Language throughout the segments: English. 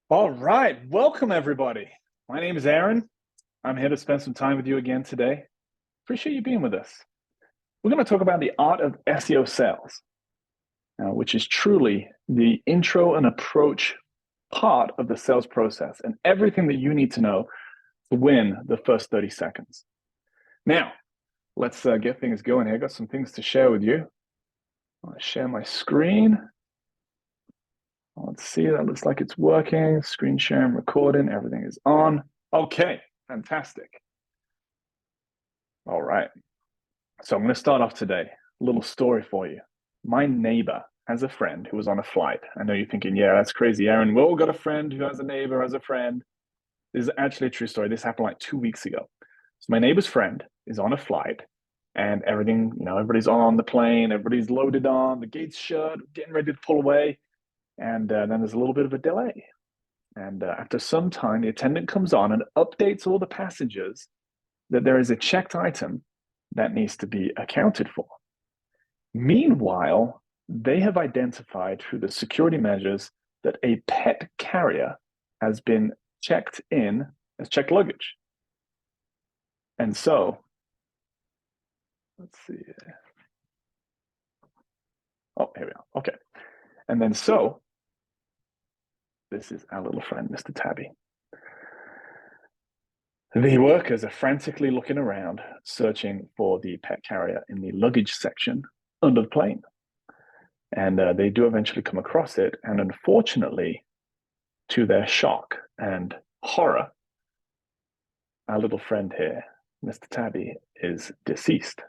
All right, welcome everybody. My name is Aaron. I'm here to spend some time with you again today. Appreciate you being with us. We're going to talk about the art of SEO sales, which is truly the intro and approach part of the sales process and everything that you need to know to win the first 30 seconds. Now, let's get things going here. I got some things to share with you. I'll share my screen. Let's see, that looks like it's working. Screen sharing, recording, everything is on. Okay, fantastic. All right. So I'm going to start off today. A little story for you. My neighbor has a friend who was on a flight. I know you're thinking, yeah, that's crazy, Aaron. We all got a friend who has a neighbor, has a friend. This is actually a true story. This happened like 2 weeks ago. So my neighbor's friend is on a flight and everything, everybody's on the plane, everybody's loaded on, the gate's shut, getting ready to pull away. And then there's a little bit of a delay. And after some time, the attendant comes on and updates all the passengers that there is a checked item that needs to be accounted for. Meanwhile, they have identified through the security measures that a pet carrier has been checked in as checked luggage. And so, let's see. Oh, here we are. Okay. And then so, this is our little friend, Mr. Tabby. The workers are frantically looking around, searching for the pet carrier in the luggage section under the plane. And they do eventually come across it. And unfortunately, to their shock and horror, our little friend here, Mr. Tabby, is deceased.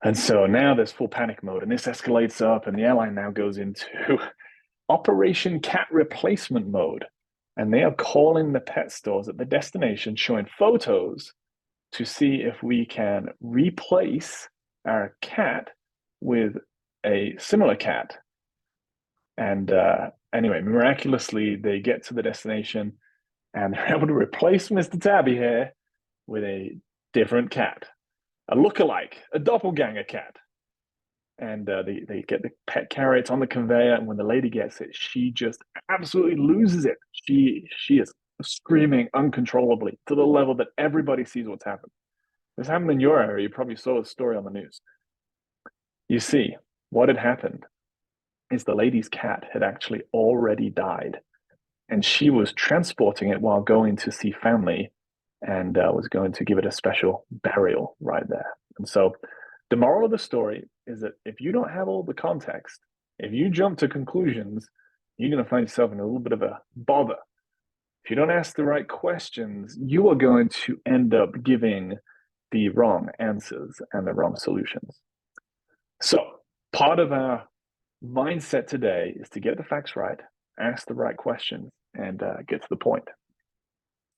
And so now there's full panic mode, and this escalates up, and the airline now goes into Operation Cat Replacement mode. And they are calling the pet stores at the destination, showing photos to see if we can replace our cat with a similar cat. And anyway, miraculously, they get to the destination and they're able to replace Mr. Tabby here with a different cat, a lookalike, a doppelganger cat. And they get the pet carrier, it's on the conveyor, and when the lady gets it, she just absolutely loses it. She is screaming uncontrollably to the level that everybody sees what's happened. This happened in your area. You probably saw the story on the news. You see, what had happened is the lady's cat had actually already died, and she was transporting it while going to see family and was going to give it a special burial right there. And so the moral of the story is that if you don't have all the context, if you jump to conclusions, you're going to find yourself in a little bit of a bother. If you don't ask the right questions, you are going to end up giving the wrong answers and the wrong solutions. So part of our mindset today is to get the facts right, ask the right questions, and get to the point.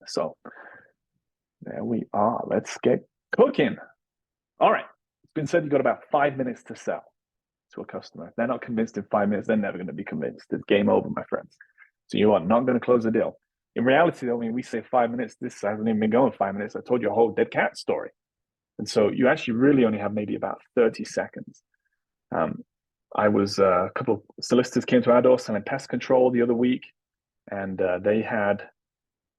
So there we are. Let's get cooking. All right. It's been said you've got about 5 minutes to sell to a customer. If they're not convinced in 5 minutes, they're never going to be convinced. It's game over, my friends. So you are not going to close the deal. In reality, though, I mean, we say 5 minutes. This hasn't even been going 5 minutes. I told you a whole dead cat story. And so you actually really only have maybe about 30 seconds. I was a couple of solicitors came to our door selling pest control the other week, and they had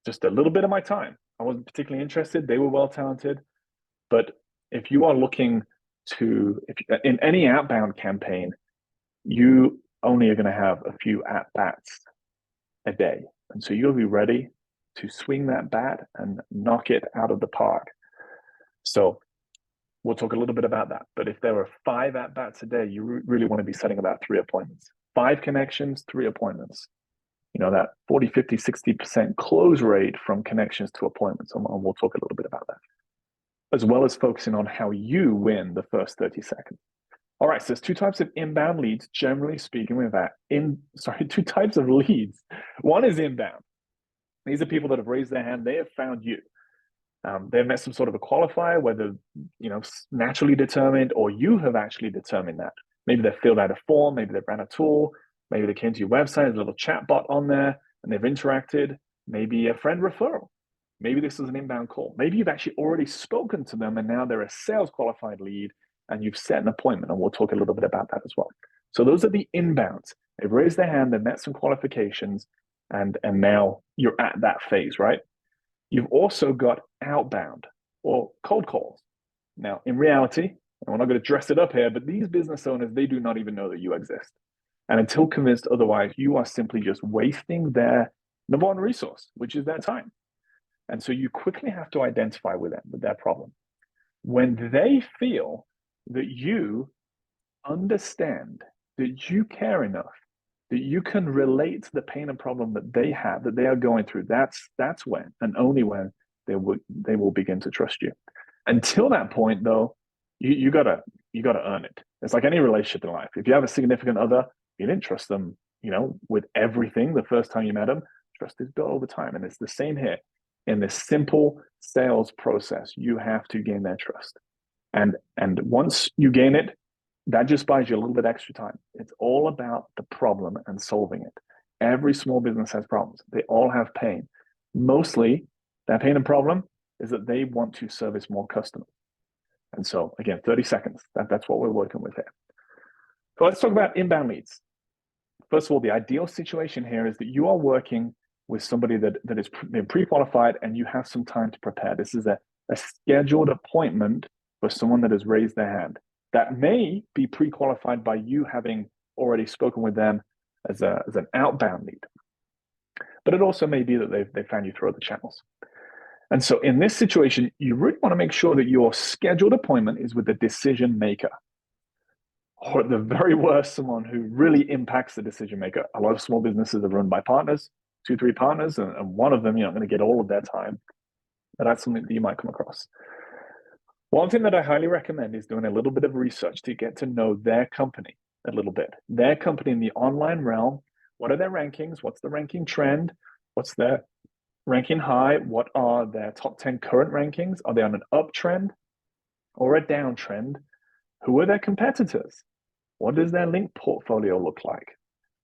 just a little bit of my time. I wasn't particularly interested. They were well talented. But if you are looking in any outbound campaign, you only are going to have a few at-bats a day. And so you'll be ready to swing that bat and knock it out of the park. So we'll talk a little bit about that. But if there are 5 at-bats a day, you really want to be setting about 3 appointments. 5 connections, 3 appointments. That 40, 50, 60% close rate from connections to appointments. And we'll talk a little bit about that, as well as focusing on how you win the first 30 seconds. All right, so there's 2 types of inbound leads, generally speaking, with that. 2 types of leads. One is inbound. These are people that have raised their hand. They have found you. They've met some sort of a qualifier, whether, naturally determined or you have actually determined that. Maybe they've filled out a form, maybe they've ran a tool, maybe they came to your website, there's a little chat bot on there, and they've interacted. Maybe a friend referral. Maybe this is an inbound call. Maybe you've actually already spoken to them and now they're a sales qualified lead and you've set an appointment, and we'll talk a little bit about that as well. So those are the inbounds. They've raised their hand, they've met some qualifications, and now you're at that phase, right? You've also got outbound or cold calls. Now, in reality, and we're not going to dress it up here, but these business owners, they do not even know that you exist. And until convinced otherwise, you are simply just wasting their number one resource, which is their time. And so you quickly have to identify with them, with their problem. When they feel that you understand, that you care enough, that you can relate to the pain and problem that they have, that they are going through, that's when, and only when, they will begin to trust you. Until that point, though, you gotta earn it. It's like any relationship in life. If you have a significant other, you didn't trust them, with everything the first time you met them. Trust is built over time, and it's the same here. In this simple sales process, you have to gain their trust, and once you gain it, that just buys you a little bit extra time. It's all about the problem and solving it. Every small business has problems. They all have pain. Mostly, that pain and problem is that they want to service more customers. And so, again, 30 seconds. That's what we're working with here. So let's talk about inbound leads. First of all, the ideal situation here is that you are working with somebody that is pre-qualified and you have some time to prepare. This is a scheduled appointment for someone that has raised their hand. That may be pre-qualified by you having already spoken with them as an outbound lead. But it also may be that they found you through other channels. And so in this situation, you really want to make sure that your scheduled appointment is with the decision maker, or at the very worst, someone who really impacts the decision maker. A lot of small businesses are run by partners, 2-3 partners, and one of them, going to get all of their time. But that's something that you might come across. One thing that I highly recommend is doing a little bit of research to get to know their company a little bit. Their company in the online realm. What are their rankings? What's the ranking trend? What's their ranking high? What are their top 10 current rankings? Are they on an uptrend or a downtrend? Who are their competitors? What does their link portfolio look like?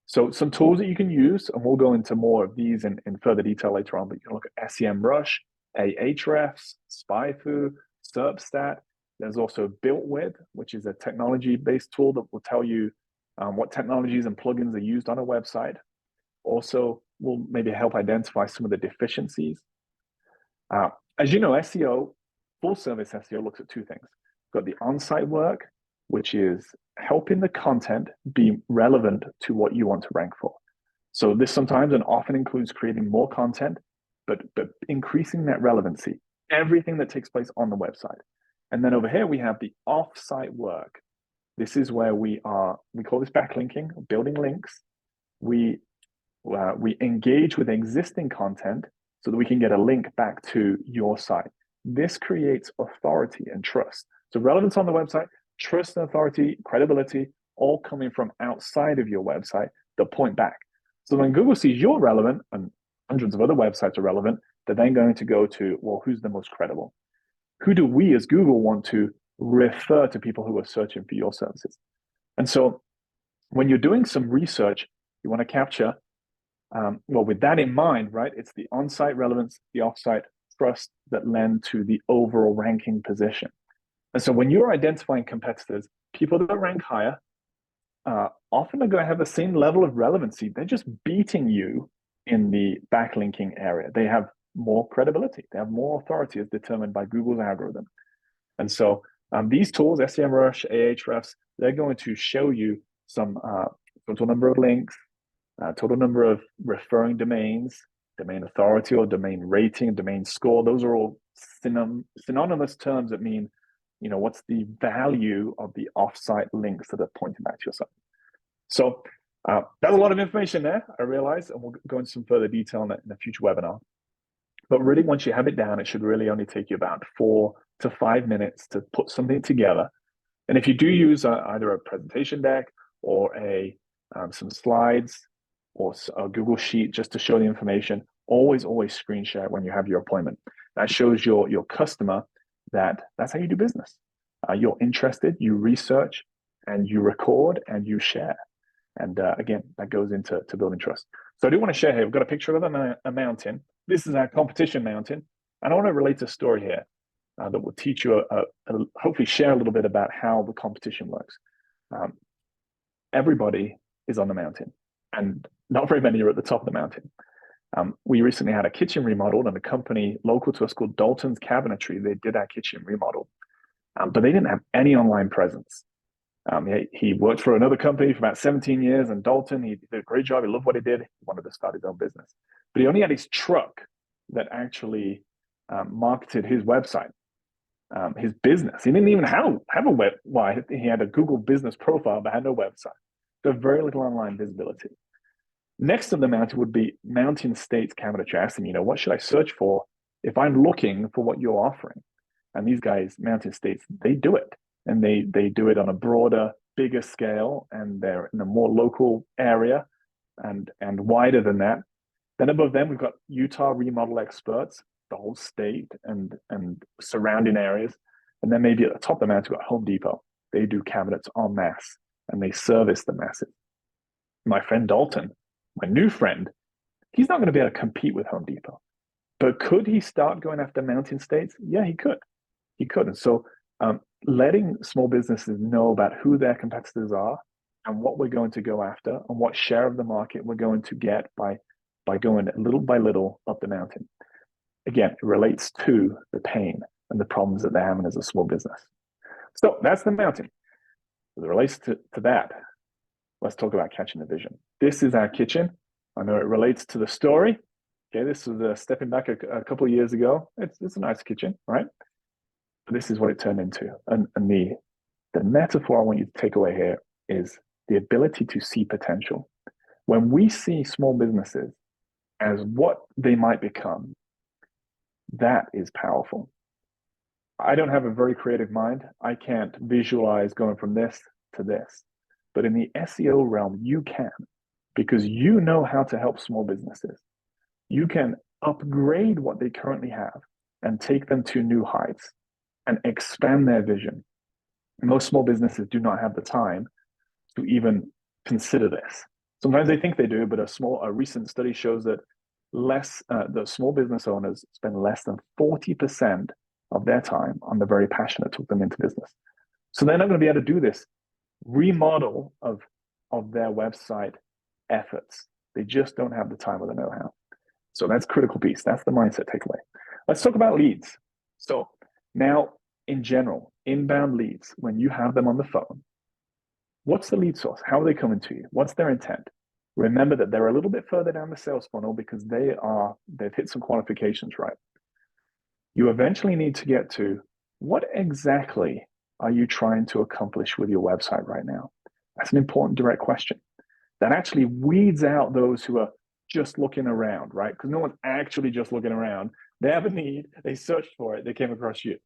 So some tools that you can use, and we'll go into more of these in further detail later on, but you can look at SEMrush, Ahrefs, SpyFu, SERPstat. There's also BuiltWith, which is a technology-based tool that will tell you what technologies and plugins are used on a website. Also, will maybe help identify some of the deficiencies. As you know, SEO, full service SEO, looks at two things. You've got the on-site work, which is helping the content be relevant to what you want to rank for. So this sometimes and often includes creating more content, but increasing that relevancy, everything that takes place on the website. And then over here, we have the off-site work. This is where we call this backlinking, building links. We engage with existing content so that we can get a link back to your site. This creates authority and trust. So relevance on the website, trust and authority, credibility, all coming from outside of your website that point back. So when Google sees you're relevant and hundreds of other websites are relevant, they're then going to go to, well, who's the most credible? Who do we as Google want to refer to people who are searching for your services? And so when you're doing some research, you want to capture, with that in mind, right? It's the on-site relevance, the off-site trust that lend to the overall ranking position. And so when you're identifying competitors, people that rank higher often are going to have the same level of relevancy. They're just beating you in the backlinking area. They have more credibility. They have more authority as determined by Google's algorithm. And so these tools, SEMrush, Ahrefs, they're going to show you some total number of links, total number of referring domains, domain authority or domain rating, domain score. Those are all synonymous terms that mean, what's the value of the offsite links that are pointing back to your site. So that's a lot of information there, I realize, and we'll go into some further detail in a future webinar. But really, once you have it down, it should really only take you about 4 to 5 minutes to put something together. And if you do use either a presentation deck or some slides or a Google Sheet just to show the information, always screen share when you have your appointment. That shows your customer that that's how you do business. You're interested, you research, and you record, and you share. And again, that goes into building trust. So I do want to share here, we've got a picture of a mountain. This is our competition mountain. And I want to relate a story here that will teach you, hopefully share a little bit about how the competition works. Everybody is on the mountain, and not very many are at the top of the mountain. We recently had a kitchen remodeled, and a company local to us called Dalton's Cabinetry, they did our kitchen remodel, but they didn't have any online presence. He worked for another company for about 17 years in Dalton. He did a great job. He loved what he did. He wanted to start his own business. But he only had his truck that actually marketed his website, his business. He didn't even have a web. Well, he had a Google business profile, but had no website. So very little online visibility. Next on the mountain would be Mountain States Cabinetry. I asked him, what should I search for if I'm looking for what you're offering? And these guys, Mountain States, they do it. And they do it on a broader, bigger scale, and they're in a more local area and wider than that. Then above them, we've got Utah Remodel Experts, the whole state and surrounding areas. And then maybe at the top of the mountain, we've got Home Depot. They do cabinets en masse, and they service the masses. My friend Dalton, my new friend, he's not going to be able to compete with Home Depot. But could he start going after Mountain States? Yeah, he could. He could. And so letting small businesses know about who their competitors are and what we're going to go after and what share of the market we're going to get by going little by little up the mountain. Again, it relates to the pain and the problems that they're having as a small business. So that's the mountain. As it relates to that, let's talk about catching the vision. This is our kitchen. I know it relates to the story. Okay, this was stepping back a couple of years ago. It's a nice kitchen, right? But this is what it turned into. And the metaphor I want you to take away here is the ability to see potential. When we see small businesses as what they might become, that is powerful. I don't have a very creative mind. I can't visualize going from this to this. But in the SEO realm, you can, because you know how to help small businesses. You can upgrade what they currently have and take them to new heights and expand their vision. Most small businesses do not have the time to even consider this. Sometimes they think they do, but a recent study shows that the small business owners spend less than 40% of their time on the very passion that took them into business. So they're not going to be able to do this remodel of their website efforts. They just don't have the time or the know-how. So that's a critical piece. That's the mindset takeaway. Let's talk about leads. So now, in general, inbound leads, when you have them on the phone, what's the lead source? How are they coming to you? What's their intent? Remember that they're a little bit further down the sales funnel because they've hit some qualifications, right? You eventually need to get to what exactly are you trying to accomplish with your website right now? That's an important direct question. That actually weeds out those who are just looking around, right? Because no one's actually just looking around. They have a need, they searched for it, they came across you.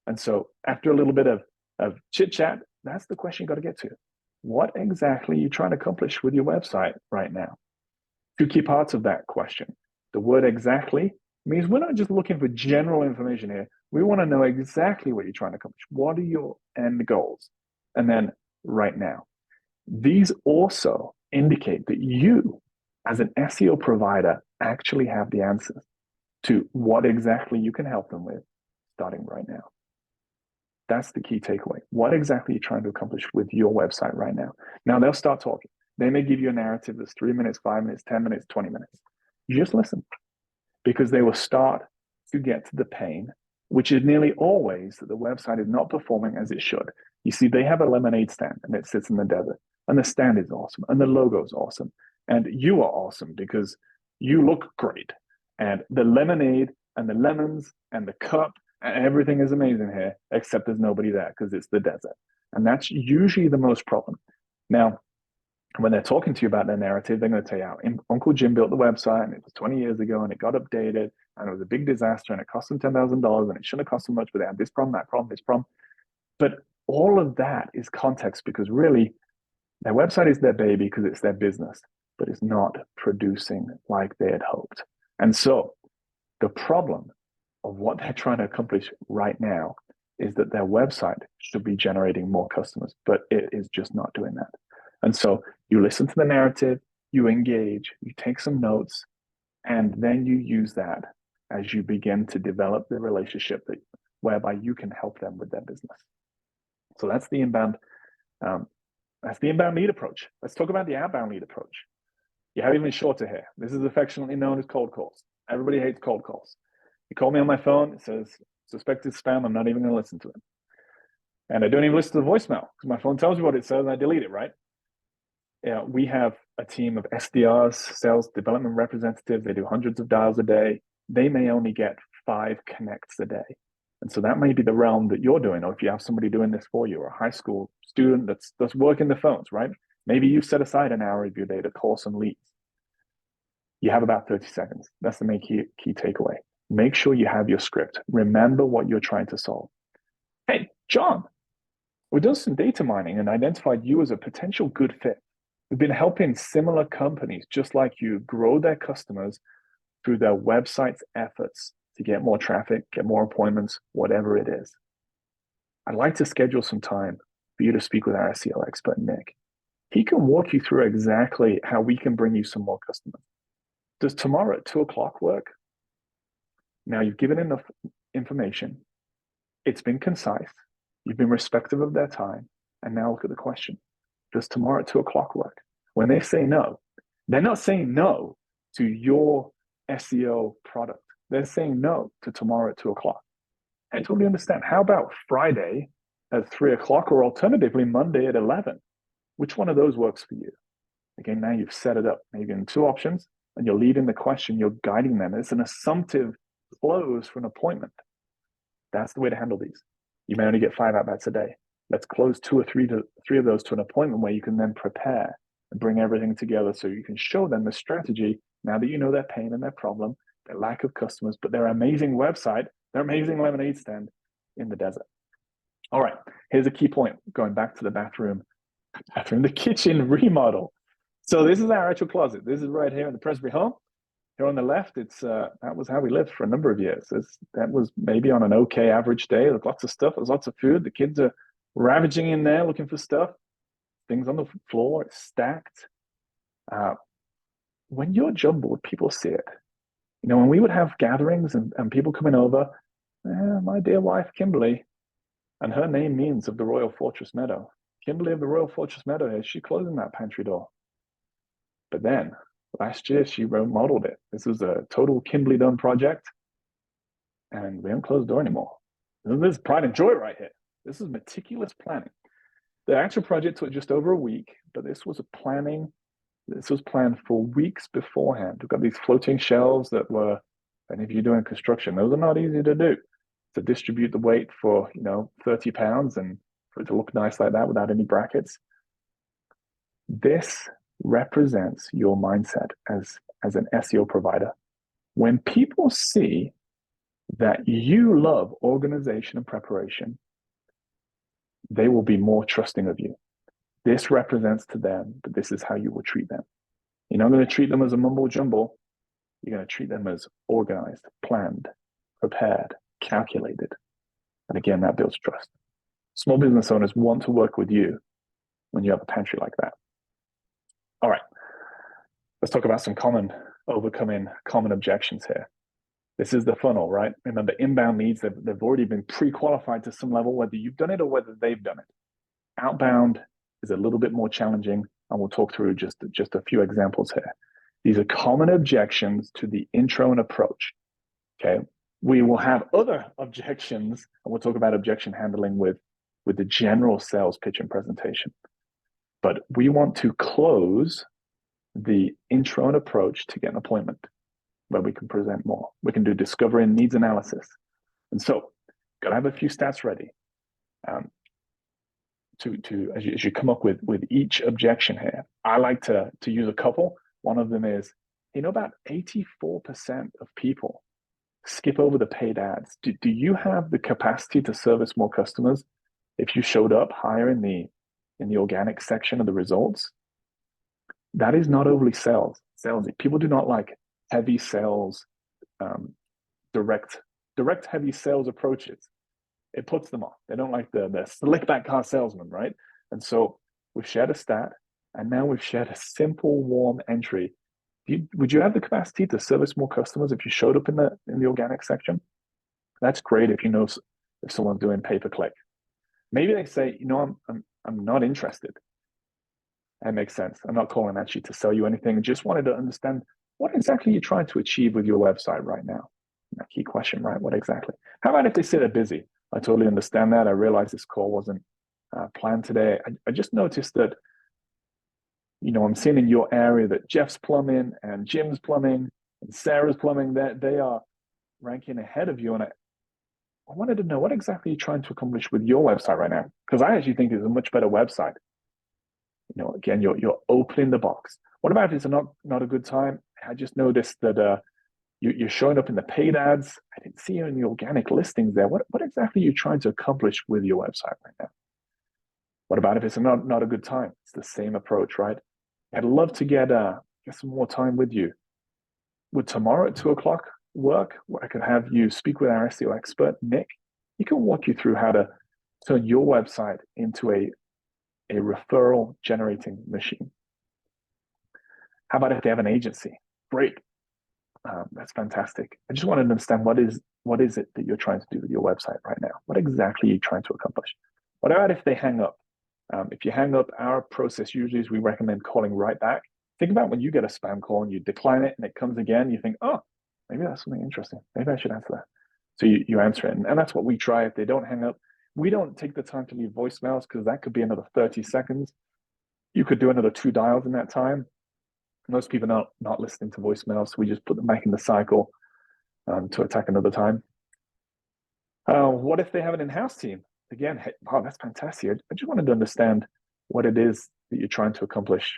And so after a little bit of chit chat, that's the question you got to get to. What exactly are you trying to accomplish with your website right now? Two key parts of that question. The word exactly means we're not just looking for general information here. We want to know exactly what you're trying to accomplish. What are your end goals? And then right now. These also indicate that you, as an SEO provider, actually have the answers to what exactly you can help them with starting right now. That's the key takeaway. What exactly are you trying to accomplish with your website right now? Now they'll start talking. They may give you a narrative that's 3 minutes, 5 minutes, 10 minutes, 20 minutes. You just listen, because they will start to get to the pain, which is nearly always that the website is not performing as it should. You see, they have a lemonade stand and it sits in the desert, and the stand is awesome and the logo is awesome. And you are awesome because you look great. And the lemonade and the lemons and the cup and everything is amazing here, except there's nobody there because it's the desert. And that's usually the most problem. Now, when they're talking to you about their narrative, they're going to tell you how Uncle Jim built the website and it was 20 years ago and it got updated and it was a big disaster and it cost them $10,000 and it shouldn't have cost them much, but they had this problem, that problem, this problem. But all of that is context, because really their website is their baby because it's their business, but it's not producing like they had hoped. And so the problem of what they're trying to accomplish right now is that their website should be generating more customers, but it is just not doing that. And so you listen to the narrative, you engage, you take some notes, and then you use that as you begin to develop the relationship whereby you can help them with their business. So that's the inbound lead approach. Let's talk about the outbound lead approach. You have even shorter here. This is affectionately known as cold calls. Everybody hates cold calls. You call me on my phone, it says suspected spam. I'm not even going to listen to it. And I don't even listen to the voicemail because my phone tells me what it says and I delete it, right? Yeah, we have a team of SDRs, sales development representatives. They do hundreds of dials a day. They may only get 5 connects a day. And so that may be the realm that you're doing, or if you have somebody doing this for you, or a high school student that's working the phones, right? Maybe you set aside an hour of your day to call some leads. You have about 30 seconds. That's the main key takeaway. Make sure you have your script. Remember what you're trying to solve. Hey, John, we've done some data mining and identified you as a potential good fit. We've been helping similar companies just like you grow their customers through their website's efforts to get more traffic, get more appointments, whatever it is. I'd like to schedule some time for you to speak with our SEO expert, Nick. He can walk you through exactly how we can bring you some more customers. Does tomorrow at 2:00 work? Now you've given enough information. It's been concise. You've been respectful of their time. And now look at the question. Does tomorrow at 2:00 work? When they say no, they're not saying no to your SEO product. They're saying no to tomorrow at 2:00. I totally understand. How about Friday at 3:00 or alternatively Monday at 11? Which one of those works for you? Again, now you've set it up maybe in 2 options and you're leading the question, you're guiding them. It's an assumptive close for an appointment. That's the way to handle these. You may only get 5 at-bats a day. Let's close 2 or 3 of those to an appointment where you can then prepare and bring everything together so you can show them the strategy now that you know their pain and their problem, their lack of customers, but their amazing website, their amazing lemonade stand in the desert. All right, here's a key point, going back to the the kitchen remodel. So this is our actual closet. This is right here in the Presbytery home. Here on the left, it's that was how we lived for a number of years. That was maybe on an okay average day. There's lots of stuff. There's lots of food. The kids are ravaging in there looking for stuff. Things on the floor. It's stacked. When you're jumbled, people see it. You know, when we would have gatherings and people coming over, my dear wife, Kimberly, and her name means of the Royal Fortress Meadow. Kimberly of the Royal Fortress Meadow, is she closing that pantry door? But then last year she remodeled it. This was a total Kimberly done project, and we don't close the door anymore. There's pride and joy right here. This is meticulous planning. The actual project took just over a week, but this was planned for weeks beforehand. We've got these floating shelves that were, and if you're doing construction, those are not easy to do. To distribute the weight for 30 pounds and for it to look nice like that without any brackets. This represents your mindset as an SEO provider. When people see that you love organization and preparation, they will be more trusting of you. This represents to them that this is how you will treat them. You're not going to treat them as a mumble jumble. You're going to treat them as organized, planned, prepared, calculated. And again, that builds trust. Small business owners want to work with you when you have a pantry like that. All right, let's talk about some overcoming common objections here. This is the funnel, right? Remember, inbound leads, they've already been pre-qualified to some level, whether you've done it or whether they've done it. Outbound is a little bit more challenging, and we'll talk through just a few examples here. These are common objections to the intro and approach, okay? We will have other objections, and we'll talk about objection handling with the general sales pitch and presentation. But we want to close the intro and approach to get an appointment where we can present more. We can do discovery and needs analysis. And so, got to have a few stats ready as you come up with each objection here. I like to use a couple. One of them is, about 84% of people skip over the paid ads. Do you have the capacity to service more customers if you showed up higher in the organic section of the results? That is not overly salesy. People do not like heavy sales, direct heavy sales approaches. It puts them off. They don't like the slick back car salesman, right? And so we've shared a stat, and now we've shared a simple, warm entry. Would you have the capacity to service more customers if you showed up in the organic section? That's great if you know if someone's doing pay-per-click. Maybe they say, I'm not interested. That makes sense. I'm not calling actually to sell you anything. Just wanted to understand what exactly you're trying to achieve with your website right now. That key question, right? What exactly? How about if they say they're busy? I totally understand that. I realize this call wasn't planned today. I just noticed that, I'm seeing in your area that Jeff's Plumbing and Jim's Plumbing and Sarah's Plumbing, that they are ranking ahead of you. And I wanted to know what exactly you're trying to accomplish with your website right now, because I actually think it's a much better website. Again, you're opening the box. What about if it's not a good time? I just noticed that you're showing up in the paid ads. I didn't see you in the organic listings there. What exactly are you trying to accomplish with your website right now? What about if it's not a good time? It's the same approach, right? I'd love to get some more time with you. Would tomorrow at 2:00 work? Where I could have you speak with our SEO expert, Nick. He can walk you through how to turn your website into a referral generating machine. How about if they have an agency? Great. That's fantastic. I just want to understand what is it that you're trying to do with your website right now? What exactly are you trying to accomplish? What about if they hang up? If you hang up, our process usually is we recommend calling right back. Think about when you get a spam call and you decline it and it comes again, you think, oh, maybe that's something interesting. Maybe I should answer that. So you answer it. And that's what we try. If they don't hang up, we don't take the time to leave voicemails because that could be another 30 seconds. You could do another 2 dials in that time. Most people are not listening to voicemails, so we just put them back in the cycle to attack another time. What if they have an in-house team? Again, hey, wow, that's fantastic. I just wanted to understand what it is that you're trying to accomplish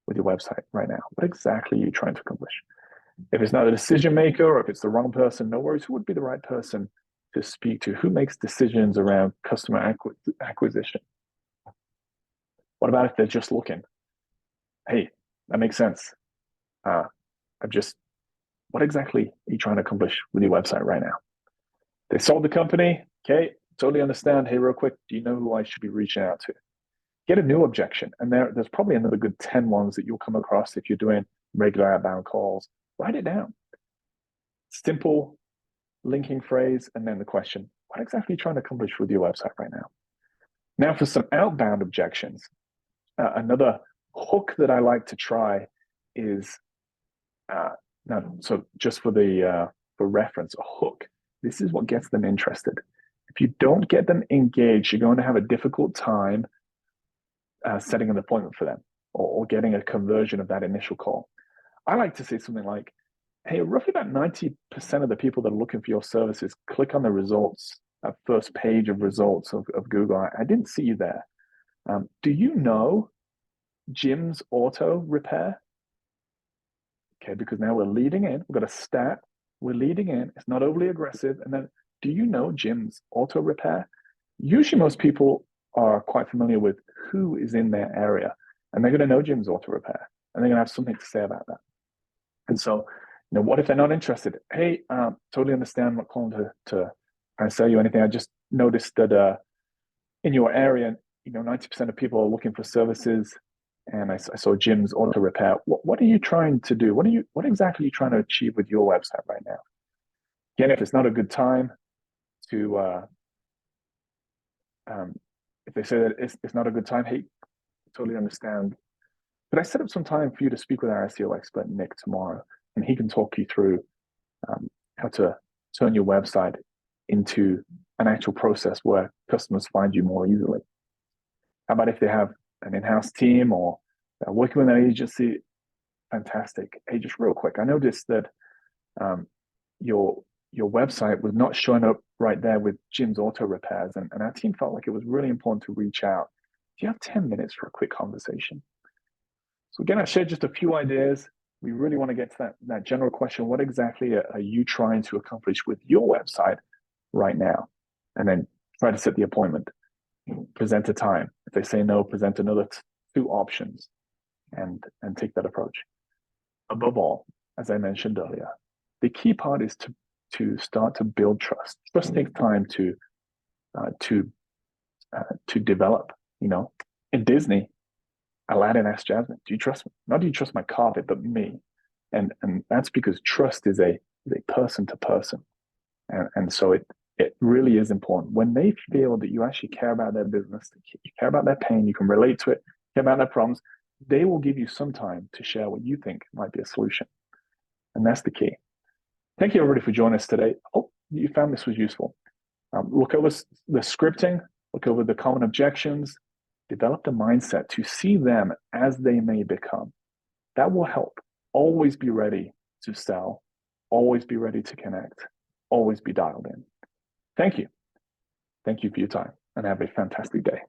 with your website right now. What exactly are you trying to accomplish? If it's not a decision maker or if it's the wrong person, no worries. Who would be the right person to speak to? Who makes decisions around customer acquisition? What about if they're just looking? Hey, that makes sense. What exactly are you trying to accomplish with your website right now? They sold the company. Okay, totally understand. Hey, real quick, do you know who I should be reaching out to? Get a new objection. And there's probably another good 10 ones that you'll come across if you're doing regular outbound calls. Write it down. Simple linking phrase, and then the question. What exactly are you trying to accomplish with your website right now? Now for some outbound objections. Another hook that I like to try is, so just for reference, a hook. This is what gets them interested. If you don't get them engaged, you're going to have a difficult time setting an appointment for them or getting a conversion of that initial call. I like to say something like, hey, roughly about 90% of the people that are looking for your services click on the results, first page of results of Google. I didn't see you there. Do you know Jim's Auto Repair? Okay, because now we're leading in. We've got a stat. We're leading in. It's not overly aggressive. And then, do you know Jim's Auto Repair? Usually most people are quite familiar with who is in their area, and they're going to know Jim's Auto Repair, and they're going to have something to say about that. And so, what if they're not interested? Hey, totally understand. I'm not calling to try and sell you anything. I just noticed that in your area, 90% of people are looking for services, and I saw Jim's Auto Repair. What are you trying to do? What exactly are you trying to achieve with your website right now? Again, if it's not a good time to, if they say that it's not a good time, hey, totally understand. But I set up some time for you to speak with our SEO expert, Nick, tomorrow, and he can talk you through how to turn your website into an actual process where customers find you more easily. How about if they have an in-house team or they're working with an agency? Fantastic. Hey, just real quick, I noticed that your website was not showing up right there with Jim's Auto Repairs, and our team felt like it was really important to reach out. Do you have 10 minutes for a quick conversation? So again, I shared just a few ideas. We really want to get to that general question. What exactly are you trying to accomplish with your website right now? And then try to set the appointment. Present a time. If they say no, present another 2 options and take that approach. Above all, as I mentioned earlier, the key part is to start to build trust. Trust takes time to develop. In Disney, Aladdin asked Jasmine, "Do you trust me? Not do you trust my carpet, but me?" And that's because trust is a person to person, and so it really is important when they feel that you actually care about their business, you care about their pain, you can relate to it, care about their problems. they will give you some time to share what you think might be a solution. And that's the key. Thank you, everybody, for joining us today. Hope you found this was useful. Look over the scripting, look over the common objections, develop the mindset to see them as they may become. That will help. Always be ready to sell, always be ready to connect, always be dialed in. Thank you. Thank you for your time, and have a fantastic day.